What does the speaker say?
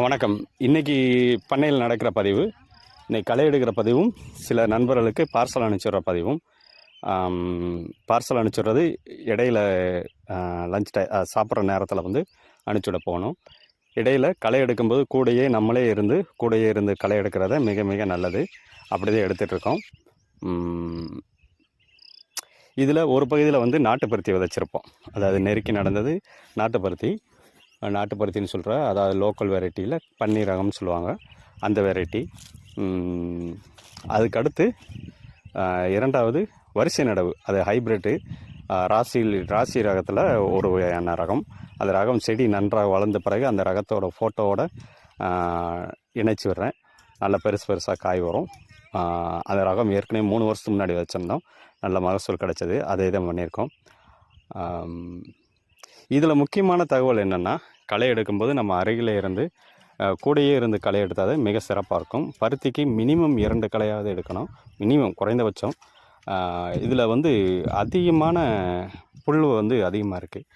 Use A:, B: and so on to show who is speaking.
A: வணக்கம். இன்றைக்கி பண்ணையில் நடக்கிற பதிவு, இன்றைக்கி களை எடுக்கிற பதிவும், சில நண்பர்களுக்கு பார்சல் அனுப்பிச்சுடுற பதிவும். பார்சல் அனுப்பிச்சுடுறது இடையில லஞ்ச் சாப்பிட்ற நேரத்தில் வந்து அனுப்பிச்சுட போகணும். இடையில் களை எடுக்கும்போது நம்மளே இருந்து களை எடுக்கிறத மிக மிக நல்லது. அப்படி தான் எடுத்துகிட்ருக்கோம். இதில் ஒரு பகுதியில் வந்து நாட்டுப்பருத்தி விதைச்சிருப்போம். அதாவது நெருக்கி நடந்தது நாட்டுப்பருத்தின்னு சொல்கிற, அதாவது லோக்கல் வெரைட்டியில் பன்னீர் ரகம்னு சொல்லுவாங்க, அந்த வெரைட்டி. அதுக்கடுத்து இரண்டாவது வரிசை நடவு, அது ஹைப்ரிட்டு ராசி ரகத்தில் ஒரு வகையான ரகம். அந்த ரகம் செடி நன்றாக வளர்ந்த பிறகு அந்த ரகத்தோட ஃபோட்டோவோட இணைச்சி விடுறேன். நல்லா பெருசாக காய் வரும். அந்த ரகம் ஏற்கனவே 3 வருஷத்துக்கு முன்னாடி வச்சுருந்தோம், நல்ல மகசூல் கிடச்சது. அதே தான் பண்ணியிருக்கோம். இதில் முக்கியமான தகவல் என்னென்னா, களை எடுக்கும்போது நம்ம அருகிலே இருந்து கூடையே இருந்து களை எடுத்தால் மிக சிறப்பாக இருக்கும். பருத்திக்கு மினிமம் 2 களையாவது எடுக்கணும், மினிமம் குறைந்தபட்சம். இதில் வந்து அதிகமான புல் வந்து அதிகமாக இருக்குது.